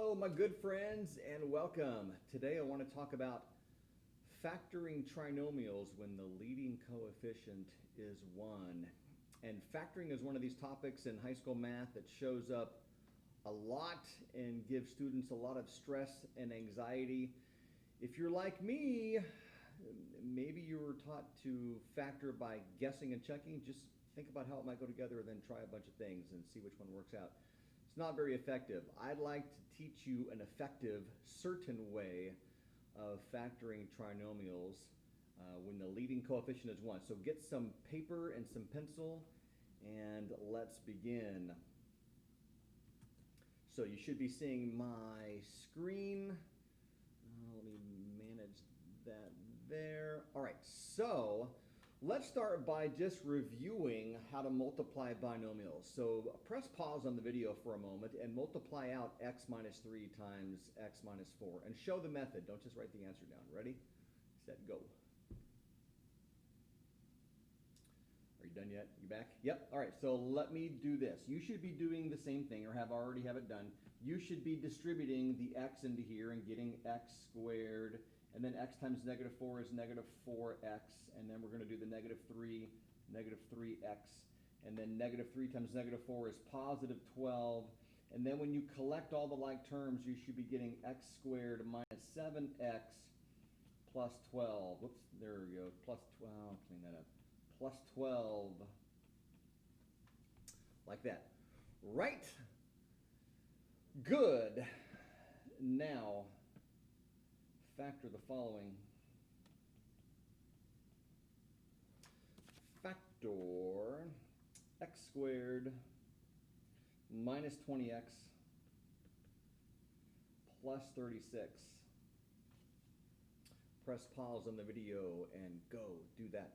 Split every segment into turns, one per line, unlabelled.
Hello, my good friends, and welcome. Today I want to talk about factoring trinomials when the leading coefficient is 1. And factoring is one of these topics in high school math that shows up a lot and gives students a lot of stress and anxiety. If you're like me, maybe you were taught to factor by guessing and checking. Just think about how it might go together and then try a bunch of things and see which one works out. It's not very effective. I'd like to teach you an effective, certain way of factoring trinomials when the leading coefficient is 1. So get some paper and some pencil and let's begin. So you should be seeing my screen. Let me manage that there. All right, so let's start by just reviewing how to multiply binomials. So press pause on the video for a moment and multiply out x minus 3 times x minus 4 and show the method. Don't just write the answer down. Ready, set, go. Are you done yet? You back? Yep. All right, so let me do this. You should be doing the same thing or already have it done. You should be distributing the x into here and getting x squared, and then x times negative 4 is negative 4x, and then we're going to do the negative 3x, and then negative 3 times negative 4 is positive 12, and then when you collect all the like terms, you should be getting x squared minus 7x plus 12. Whoops, there we go, plus 12, clean that up. Plus 12, like that. Right? Good. Now, factor the following. Factor x squared minus 20x plus 36. Press pause on the video and go do that.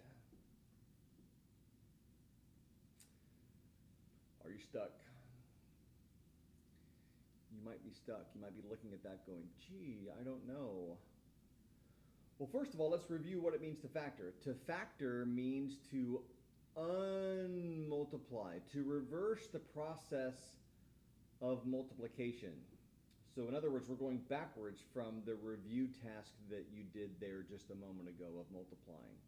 Are you stuck? You might be stuck. You might be looking at that going, gee, I don't know. Well, first of all, let's review what it means to factor. To factor means to unmultiply, to reverse the process of multiplication. So in other words, we're going backwards from the review task that you did there just a moment ago of multiplying.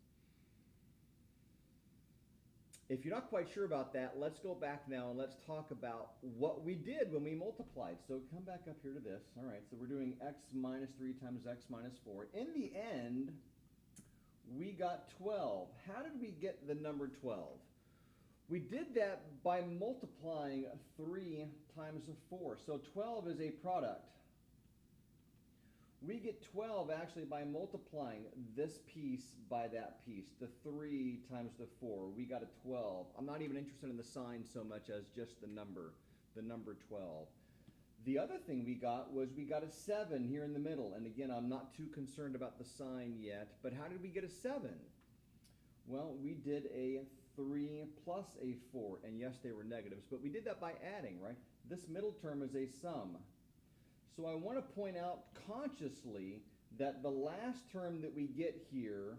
If you're not quite sure about that, let's go back now and let's talk about what we did when we multiplied. So come back up here to this. All right, so we're doing x minus 3 times x minus 4. In the end, we got 12. How did we get the number 12? We did that by multiplying 3 times 4. So 12 is a product. We get 12 actually by multiplying this piece by that piece, the 3 times the 4. We got a 12. I'm not even interested in the sign so much as just the number 12. The other thing we got was we got a 7 here in the middle. And again, I'm not too concerned about the sign yet, but how did we get a 7? Well, we did a 3 plus a 4, and yes, they were negatives, but we did that by adding, right? This middle term is a sum. So I want to point out consciously that the last term that we get here,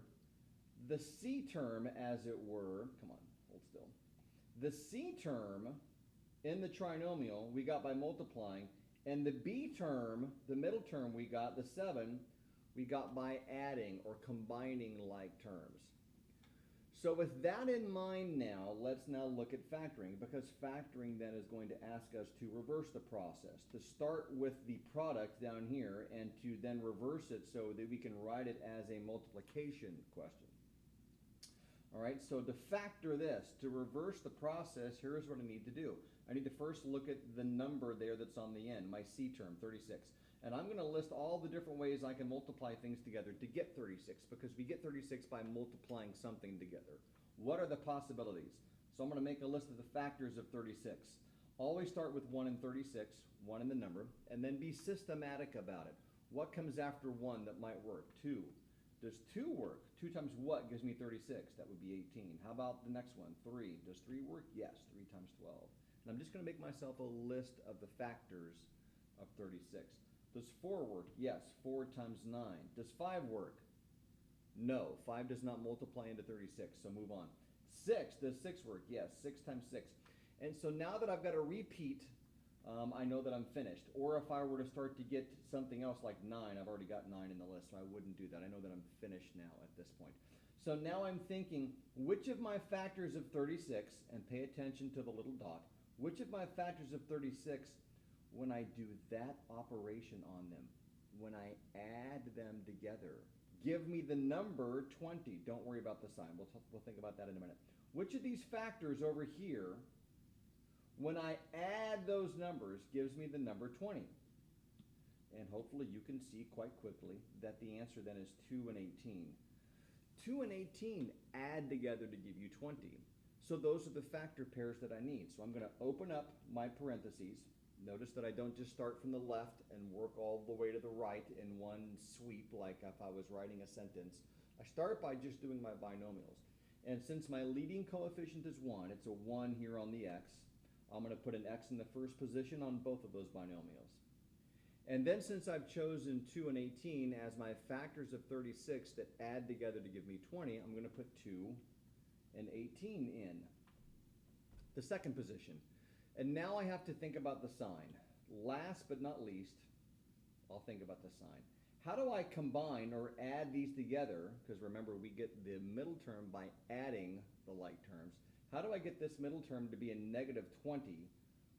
the C term as it were, come on, hold still. The C term in the trinomial we got by multiplying, and the B term, the middle term we got, the 7, we got by adding or combining like terms. So with that in mind now, let's now look at factoring, because factoring then is going to ask us to reverse the process, to start with the product down here and to then reverse it so that we can write it as a multiplication question. All right, so to factor this, to reverse the process, here's what I need to do. I need to first look at the number there that's on the end, my C term, 36. And I'm going to list all the different ways I can multiply things together to get 36, because we get 36 by multiplying something together. What are the possibilities? So I'm going to make a list of the factors of 36. Always start with 1 and 36, 1 in the number, and then be systematic about it. What comes after 1 that might work? 2. Does 2 work? 2 times what gives me 36? That would be 18. How about the next one? 3. Does 3 work? Yes, 3 times 12. And I'm just going to make myself a list of the factors of 36. Does 4 work? Yes, 4 times 9. Does 5 work? No, 5 does not multiply into 36, so move on. 6, does 6 work? Yes, 6 times 6. And so now that I've got a repeat I know that I'm finished. Or if I were to start to get something else like 9, I've already got 9 in the list, so I wouldn't do that. I know that I'm finished now at this point. So now I'm thinking, which of my factors of 36, and pay attention to the little dot, which of my factors of 36, when I do that operation on them, when I add them together, give me the number 20. Don't worry about the sign. We'll think about that in a minute. Which of these factors over here, when I add those numbers, gives me the number 20? And hopefully you can see quite quickly that the answer then is 2 and 18. 2 and 18 add together to give you 20. So those are the factor pairs that I need. So I'm going to open up my parentheses. Notice that I don't just start from the left and work all the way to the right in one sweep like if I was writing a sentence. I start by just doing my binomials. And since my leading coefficient is 1, it's a 1 here on the x. I'm going to put an x in the first position on both of those binomials. And then since I've chosen 2 and 18 as my factors of 36 that add together to give me 20, I'm going to put 2 and 18 in the second position. And now I have to think about the sign. Last but not least, I'll think about the sign. How do I combine or add these together? Because remember, we get the middle term by adding the like terms. How do I get this middle term to be a negative 20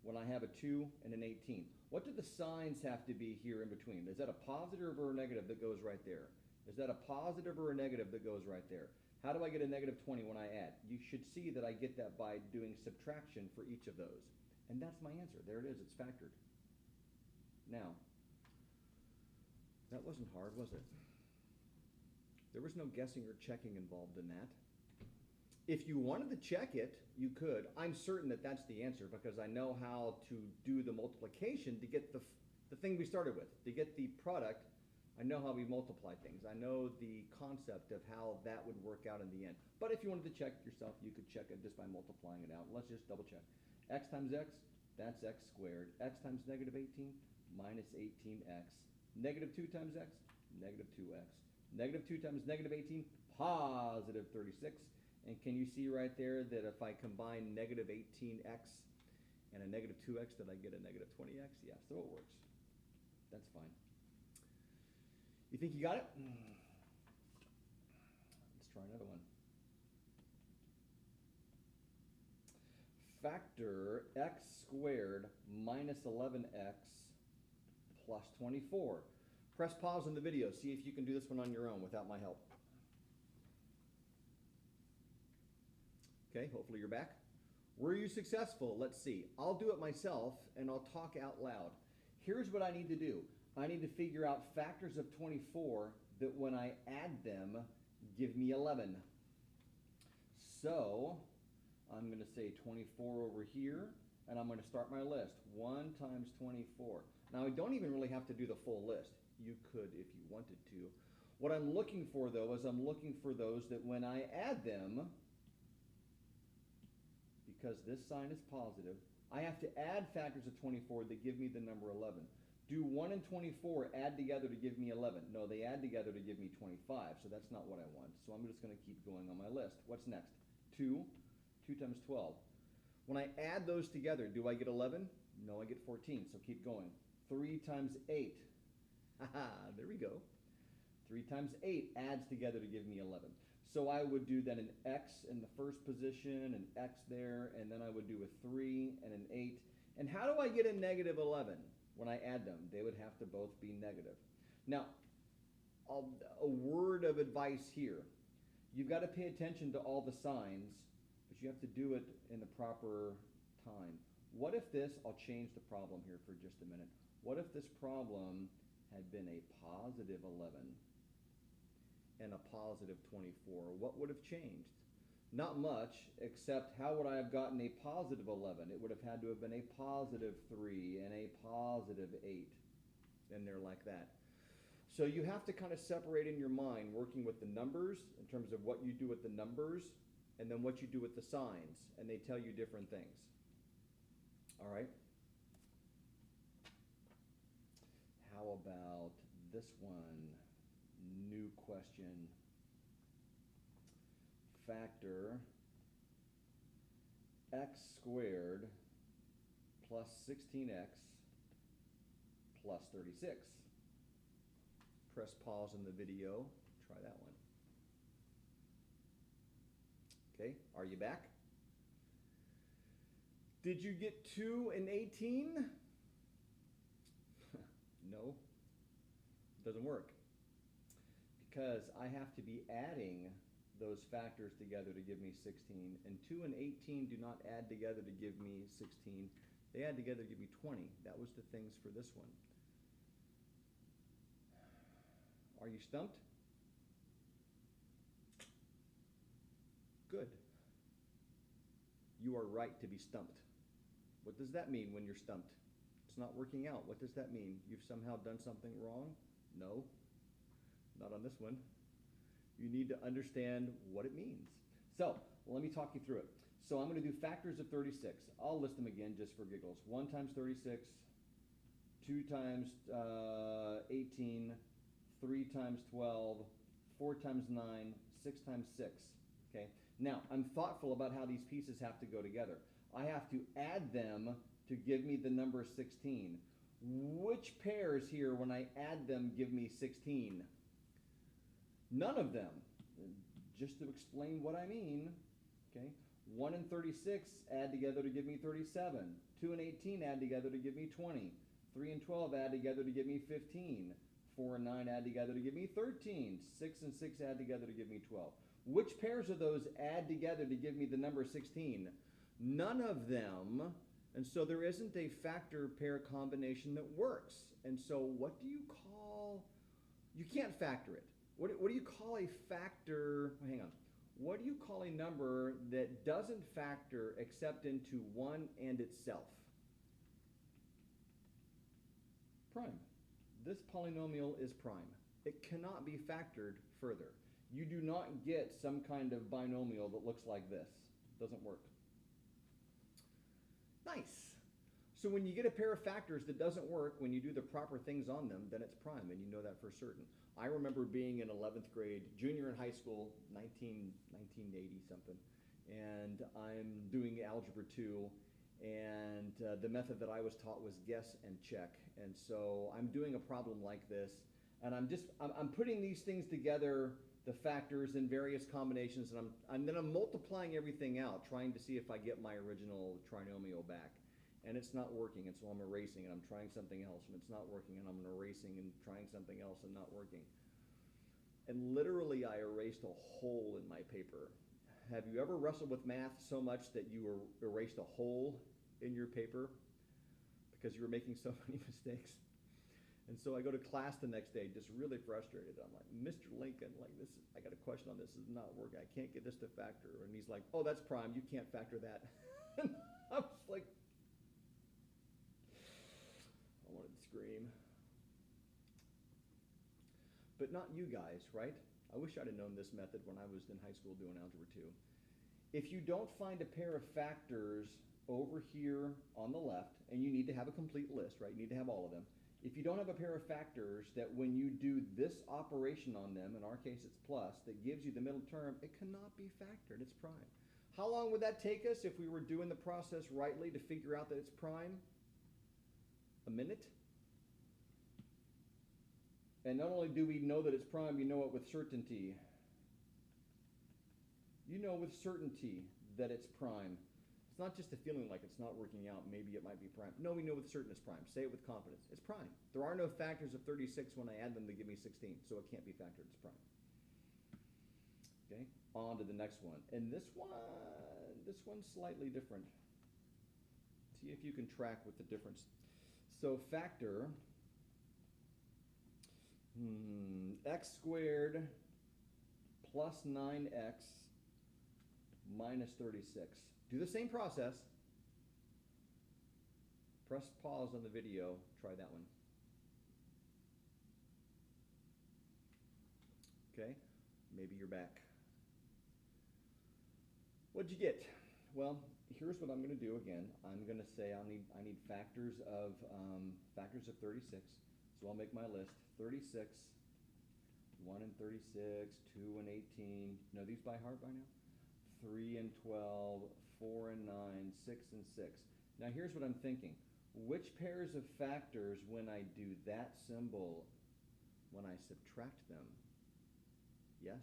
when I have a 2 and an 18? What do the signs have to be here in between? Is that a positive or a negative that goes right there? Is that a positive or a negative that goes right there? How do I get a negative 20 when I add? You should see that I get that by doing subtraction for each of those. And that's my answer. There it is. It's factored. Now, that wasn't hard, was it? There was no guessing or checking involved in that. If you wanted to check it, you could. I'm certain that that's the answer because I know how to do the multiplication to get the thing we started with. To get the product, I know how we multiply things. I know the concept of how that would work out in the end. But if you wanted to check it yourself, you could check it just by multiplying it out. Let's just double check. X times x, that's x squared. X times negative 18 minus 18x. Negative 2 times x, negative 2x. Negative 2 times negative 18, positive 36. And can you see right there that if I combine negative 18x and a negative 2x, that I get a negative 20x? Yeah, so it works. That's fine. You think you got it? Let's try another one. Factor x squared minus 11x plus 24. Press pause on the video. See if you can do this one on your own without my help. Okay, hopefully you're back. Were you successful? Let's see. I'll do it myself and I'll talk out loud. Here's what I need to do. I need to figure out factors of 24 that when I add them give me 11. So I'm going to say 24 over here and I'm going to start my list. 1 times 24. Now I don't even really have to do the full list. You could if you wanted to. What I'm looking for though is I'm looking for those that when I add them, because this sign is positive, I have to add factors of 24 that give me the number 11. Do 1 and 24 add together to give me 11? No, they add together to give me 25, so that's not what I want. So I'm just going to keep going on my list. What's next? 2 times 12. When I add those together, do I get 11? No, I get 14, so keep going. 3 times 8. Haha, there we go. 3 times 8 adds together to give me 11. So I would do then an x in the first position, an x there, and then I would do a 3 and an 8. And how do I get a negative 11 when I add them? They would have to both be negative. Now, a word of advice here. You've got to pay attention to all the signs, but you have to do it in the proper time. What if this, I'll change the problem here for just a minute. What if this problem had been a positive 11? And a positive 24, what would have changed? Not much, except how would I have gotten a positive 11? It would have had to have been a positive 3 and a positive 8 in there like that. So you have to kind of separate in your mind working with the numbers in terms of what you do with the numbers and then what you do with the signs, and they tell you different things. All right? How about this one? New question. Factor x squared plus 16x plus 36. Press pause in the video, try that one. Okay, are you back? Did you get 2 and 18? No, doesn't work. Because I have to be adding those factors together to give me 16, and 2 and 18 do not add together to give me 16. They add together to give me 20. That was the things for this one. Are you stumped? Good. You are right to be stumped. What does that mean when you're stumped? It's not working out. What does that mean? You've somehow done something wrong? No, not on this one. You need to understand what it means. So let me talk you through it. So I'm going to do factors of 36. I'll list them again just for giggles. 1 times 36, 2 times 18, 3 times 12, 4 times 9, 6 times 6. Okay. Now, I'm thoughtful about how these pieces have to go together. I have to add them to give me the number 16. Which pairs here, when I add them, give me 16? None of them. Just to explain what I mean, okay? 1 and 36 add together to give me 37. 2 and 18 add together to give me 20. 3 and 12 add together to give me 15. 4 and 9 add together to give me 13. 6 and 6 add together to give me 12. Which pairs of those add together to give me the number 16? None of them. And so there isn't a factor pair combination that works. And so what do you call, you can't factor it. What do you call a factor, hang on. What do you call a number that doesn't factor except into 1 and itself? Prime. This polynomial is prime. It cannot be factored further. You do not get some kind of binomial that looks like this. Doesn't work. Nice. So when you get a pair of factors that doesn't work, when you do the proper things on them, then it's prime, and you know that for certain. I remember being in 11th grade, junior in high school, 1980 something, and I'm doing Algebra 2, and the method that I was taught was guess and check. And so I'm doing a problem like this, and I'm putting these things together, the factors in various combinations, and then I'm multiplying everything out, trying to see if I get my original trinomial back. And it's not working, and so I'm erasing, and I'm trying something else, and it's not working, and I'm erasing and trying something else and not working. And literally, I erased a hole in my paper. Have you ever wrestled with math so much that you erased a hole in your paper because you were making so many mistakes? And so I go to class the next day, just really frustrated. I'm like, Mr. Lincoln, like this, I got a question on this. This is not working. I can't get this to factor. And he's like, oh, that's prime. You can't factor that. And I was like, I wanted to scream. But not you guys, right? I wish I'd have known this method when I was in high school doing Algebra 2. If you don't find a pair of factors over here on the left, and you need to have a complete list, right? You need to have all of them. If you don't have a pair of factors that when you do this operation on them, in our case it's plus, that gives you the middle term, it cannot be factored, it's prime. How long would that take us if we were doing the process rightly to figure out that it's prime? A minute? And not only do we know that it's prime, you know it with certainty. You know with certainty that it's prime. It's not just a feeling like it's not working out, maybe it might be prime. No, we know with certain it's prime. Say it with confidence. It's prime. There are no factors of 36 when I add them to give me 16, so it can't be factored. It's prime. Okay, on to the next one. And this one's slightly different. See if you can track with the difference. So factor x squared plus 9x minus 36. Do the same process. Press pause on the video. Try that one. Okay, maybe you're back. What'd you get? Well, here's what I'm going to do again. I'm going to say I need factors of 36. So I'll make my list. 36, 1 and 36, 2 and 18. Know these by heart by now? 3 and 12, 4 and 9, 6 and 6. Now here's what I'm thinking. Which pairs of factors, when I do that symbol, when I subtract them? Yes?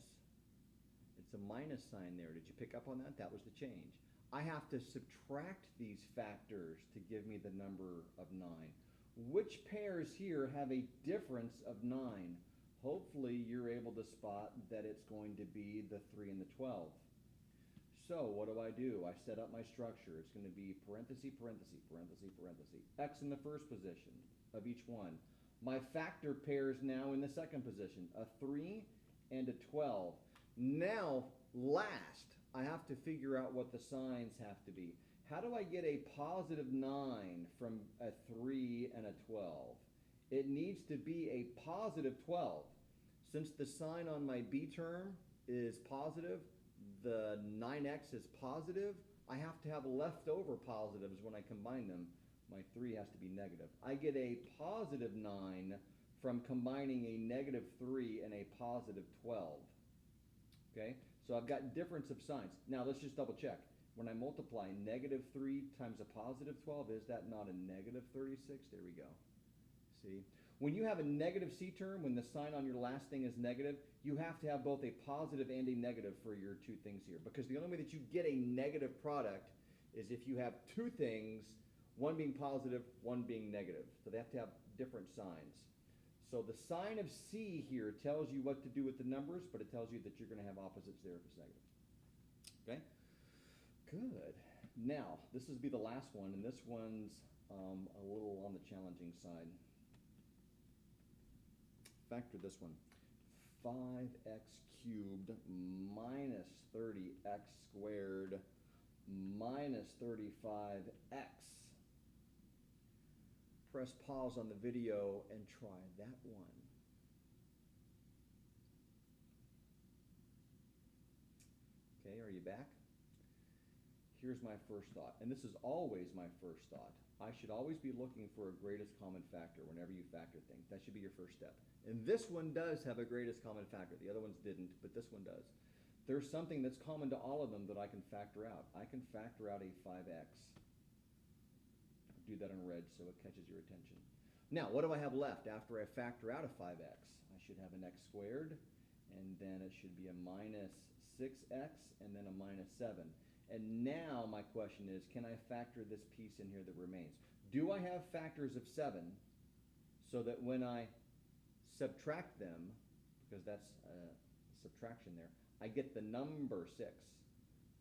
It's a minus sign there. Did you pick up on that? That was the change. I have to subtract these factors to give me the number of 9. Which pairs here have a difference of 9? Hopefully you're able to spot that it's going to be the 3 and the 12. So what do? I set up my structure. It's going to be parenthesis, parenthesis, parenthesis, parenthesis. X in the first position of each one. My factor pairs now in the second position, a 3 and a 12. Now, last, I have to figure out what the signs have to be. How do I get a positive 9 from a 3 and a 12? It needs to be a positive 12. Since the sign on my B term is positive, the 9x is positive, I have to have leftover positives when I combine them. My 3 has to be negative. I get a positive 9 from combining a negative 3 and a positive 12. Okay, so I've got difference of signs. Now let's just double check. When I multiply negative 3 times a positive 12, is that not a negative 36? There we go. See? When you have a negative C term, when the sign on your last thing is negative, you have to have both a positive and a negative for your two things here. Because the only way that you get a negative product is if you have two things, one being positive, one being negative. So they have to have different signs. So the sign of C here tells you what to do with the numbers, but it tells you that you're going to have opposites there if it's negative. Okay? Good. Now, this will be the last one, and this one's a little on the challenging side. Factor this one. 5x cubed minus 30x squared minus 35x. Press pause on the video and try that one. Okay, are you back? Here's my first thought, and this is always my first thought. I should always be looking for a greatest common factor whenever you factor things. That should be your first step. And this one does have a greatest common factor. The other ones didn't, but this one does. There's something that's common to all of them that I can factor out. I can factor out a 5x. Do that in red so it catches your attention. Now, what do I have left after I factor out a 5x? I should have an x squared, and then it should be a minus 6x, and then a minus 7. And now my question is, can I factor this piece in here that remains? Do I have factors of 7 so that when I subtract them, because that's a subtraction there, I get the number 6?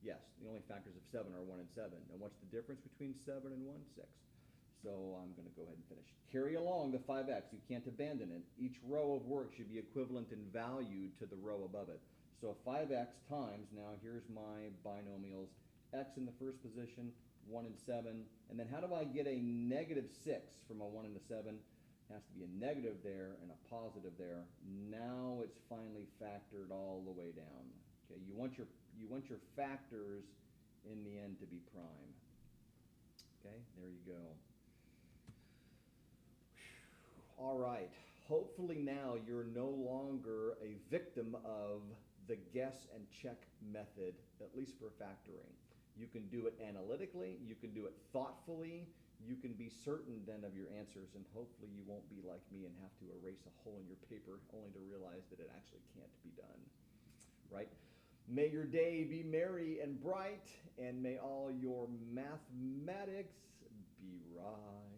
Yes, the only factors of 7 are 1 and 7. And what's the difference between 7 and 1? 6. So I'm going to go ahead and finish. Carry along the 5x. You can't abandon it. Each row of work should be equivalent in value to the row above it. So 5x times, now here's my binomials, x in the first position, 1 and 7. And then how do I get a negative 6 from a 1 and a 7? It has to be a negative there and a positive there. Now it's finally factored all the way down. Okay, you want your factors in the end to be prime. Okay, there you go. All right, hopefully now you're no longer a victim of the guess and check method, at least for factoring. You can do it analytically, you can do it thoughtfully, you can be certain then of your answers, and hopefully you won't be like me and have to erase a hole in your paper only to realize that it actually can't be done, right? May your day be merry and bright, and may all your mathematics be right.